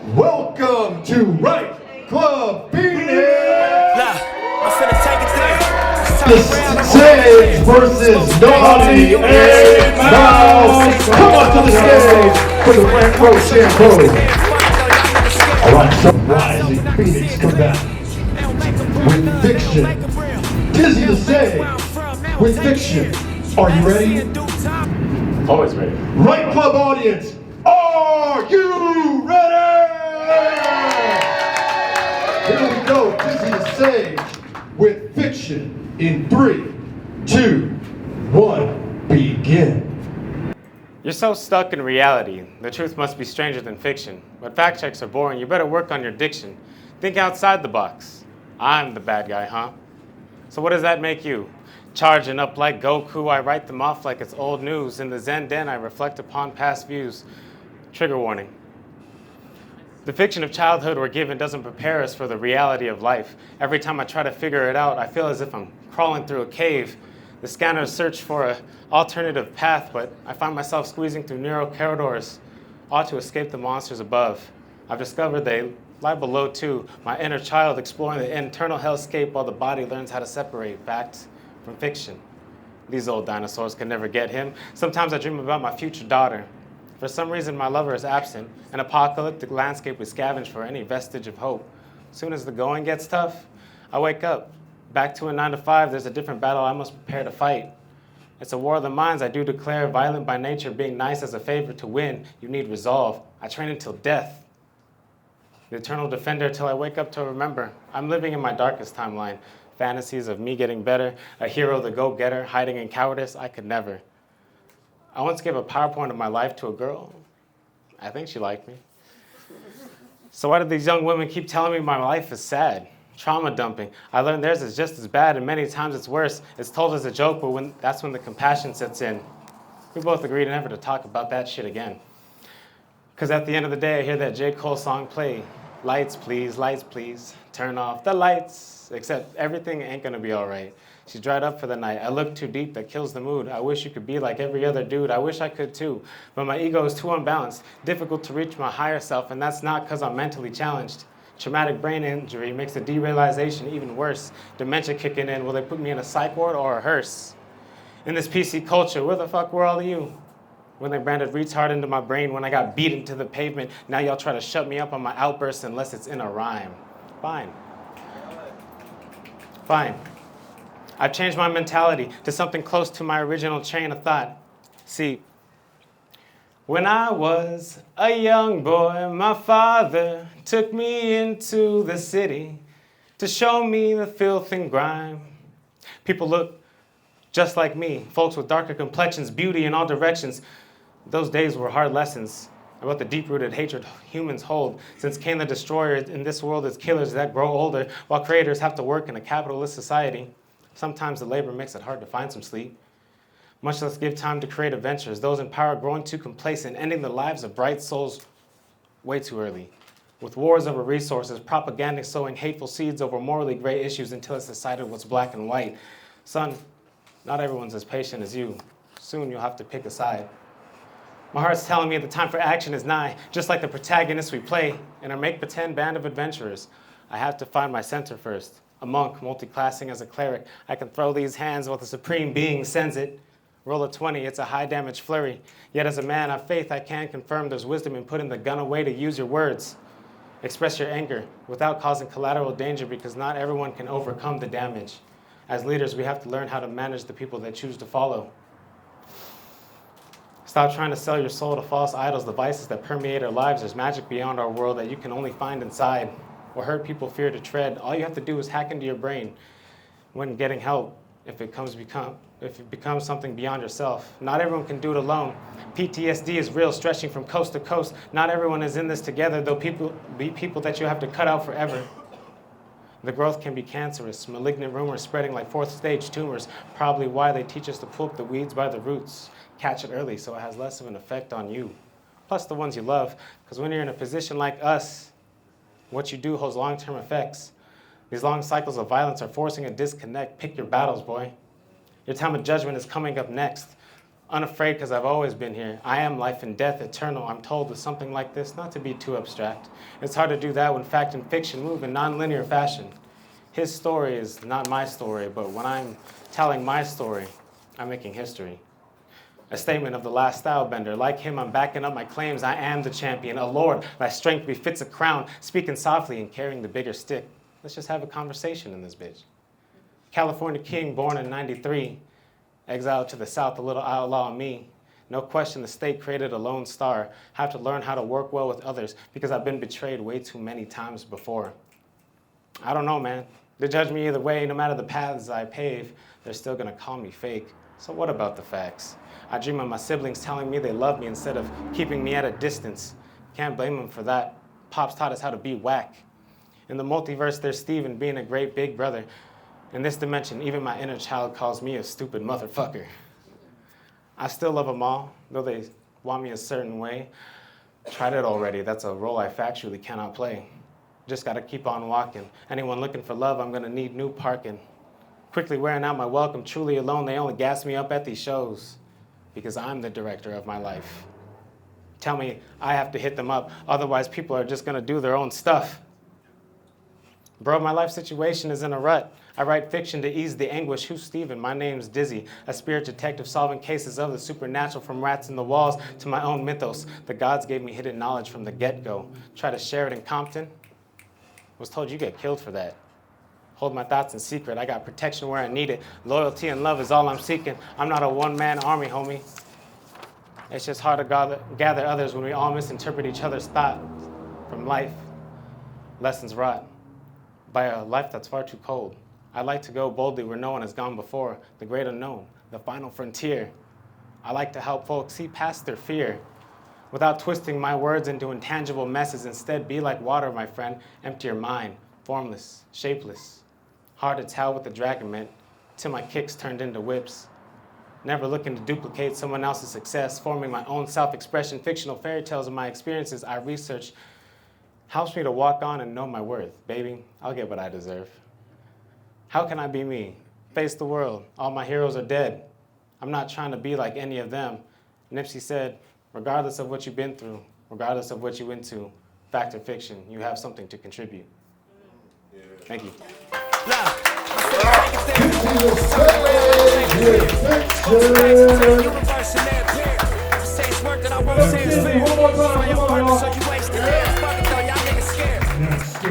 Welcome to Right Club PHX. I'm finna take it there. The stage versus Naughty and Mouse. Come on to the stage for the Frank Pro Shampoo. Alright, so Rising Phoenix come back with fiction. Dizzy the stage with fiction. Are you ready? Always ready. Right Club audience, are you ready? Here we go, Dizzy the stage with fiction in 3, 2, 1, begin. You're so stuck in reality. The truth must be stranger than fiction. But fact checks are boring. You better work on your diction. Think outside the box. I'm the bad guy, huh? So what does that make you? Charging up like Goku, I write them off like it's old news. In the Zen den, I reflect upon past views. Trigger warning. The fiction of childhood we're given doesn't prepare us for the reality of life. Every time I try to figure it out, I feel as if I'm crawling through a cave. The scanners search for an alternative path, but I find myself squeezing through narrow corridors, all to escape the monsters above. I've discovered they lie below too, my inner child exploring the internal hellscape while the body learns how to separate fact from fiction. These old dinosaurs can never get him. Sometimes I dream about my future daughter. For some reason, my lover is absent. An apocalyptic landscape we scavenge for any vestige of hope. Soon as the going gets tough, I wake up. Back to a 9 to 5, there's a different battle I must prepare to fight. It's a war of the minds, I do declare, violent by nature, being nice as a favor to win. You need resolve. I train until death. The eternal defender till I wake up to remember. I'm living in my darkest timeline. Fantasies of me getting better, a hero, the go-getter, hiding in cowardice, I could never. I once gave a PowerPoint of my life to a girl. I think she liked me. So why do these young women keep telling me my life is sad? Trauma dumping. I learned theirs is just as bad, and many times it's worse. It's told as a joke, but that's when the compassion sets in. We both agreed never to talk about that shit again. Because at the end of the day, I hear that J. Cole song play. Lights, please, turn off the lights. Except everything ain't gonna be all right. She's dried up for the night. I look too deep, that kills the mood. I wish you could be like every other dude. I wish I could too. But my ego is too unbalanced. Difficult to reach my higher self, and that's not because I'm mentally challenged. Traumatic brain injury makes the derealization even worse. Dementia kicking in. Will they put me in a psych ward or a hearse? In this PC culture, where the fuck were all of you? When they branded retard into my brain, when I got beat into the pavement, now y'all try to shut me up on my outbursts unless it's in a rhyme. Fine. I've changed my mentality to something close to my original train of thought. See, when I was a young boy, my father took me into the city to show me the filth and grime. People look just like me, folks with darker complexions, beauty in all directions. Those days were hard lessons about the deep-rooted hatred humans hold. Since Cain the Destroyer in this world is killers that grow older, while creators have to work in a capitalist society. Sometimes the labor makes it hard to find some sleep. Much less give time to create adventures. Those in power growing too complacent, ending the lives of bright souls way too early. With wars over resources, propaganda sowing hateful seeds over morally gray issues until it's decided what's black and white. Son, not everyone's as patient as you. Soon you'll have to pick a side. My heart's telling me the time for action is nigh, just like the protagonists we play in our make-pretend band of adventurers. I have to find my center first. A monk, multi-classing as a cleric. I can throw these hands while the supreme being sends it. Roll a 20, it's a high-damage flurry. Yet as a man of faith, I can confirm there's wisdom in putting the gun away to use your words. Express your anger without causing collateral danger because not everyone can overcome the damage. As leaders, we have to learn how to manage the people that choose to follow. Stop trying to sell your soul to false idols, the vices that permeate our lives. There's magic beyond our world that you can only find inside. What hurt people fear to tread, all you have to do is hack into your brain when getting help if it becomes something beyond yourself. Not everyone can do it alone. PTSD is real, stretching from coast to coast. Not everyone is in this together, though people that you have to cut out forever. The growth can be cancerous, malignant rumors spreading like fourth stage tumors, probably why they teach us to pull up the weeds by the roots. Catch it early so it has less of an effect on you. Plus the ones you love, because when you're in a position like us, what you do holds long-term effects. These long cycles of violence are forcing a disconnect. Pick your battles, boy. Your time of judgment is coming up next. Unafraid because I've always been here. I am life and death eternal. I'm told with something like this not to be too abstract. It's hard to do that when fact and fiction move in non-linear fashion. His story is not my story, but when I'm telling my story, I'm making history. A statement of the last style bender. Like him, I'm backing up my claims. I am the champion, a lord. Thy strength befits a crown. Speaking softly and carrying the bigger stick. Let's just have a conversation in this bitch. California king, born in '93. Exiled to the south, a little outlaw me. No question the state created a lone star. Have to learn how to work well with others because I've been betrayed way too many times before. I don't know, man. They judge me either way. No matter the paths I pave, they're still gonna call me fake. So what about the facts? I dream of my siblings telling me they love me instead of keeping me at a distance. Can't blame them for that. Pops taught us how to be whack. In the multiverse, there's Steven being a great big brother. In this dimension, even my inner child calls me a stupid motherfucker. I still love them all, though they want me a certain way. Tried it already. That's a role I factually cannot play. Just gotta keep on walking. Anyone looking for love, I'm gonna need new parking. Quickly wearing out my welcome, truly alone. They only gas me up at these shows because I'm the director of my life. Tell me I have to hit them up, otherwise people are just gonna do their own stuff. Bro, my life situation is in a rut. I write fiction to ease the anguish. Who's Steven? My name's Dizzy, a spirit detective solving cases of the supernatural from rats in the walls to my own mythos. The gods gave me hidden knowledge from the get-go. Try to share it in Compton. Was told you get killed for that. Hold my thoughts in secret. I got protection where I need it. Loyalty and love is all I'm seeking. I'm not a one-man army, homie. It's just hard to gather others when we all misinterpret each other's thoughts from life. Lessons wrought by a life that's far too cold. I like to go boldly where no one has gone before, the great unknown, the final frontier. I like to help folks see past their fear without twisting my words into intangible messes. Instead, be like water, my friend. Empty your mind, formless, shapeless. Hard to tell what the dragon meant till my kicks turned into whips. Never looking to duplicate someone else's success, forming my own self-expression, fictional fairy tales of my experiences I research helps me to walk on and know my worth. Baby, I'll get what I deserve. How can I be me? Face the world. All my heroes are dead. I'm not trying to be like any of them. Nipsey said, regardless of what you've been through, regardless of what you went to, fact or fiction, you have something to contribute. Yeah. Thank you. This is a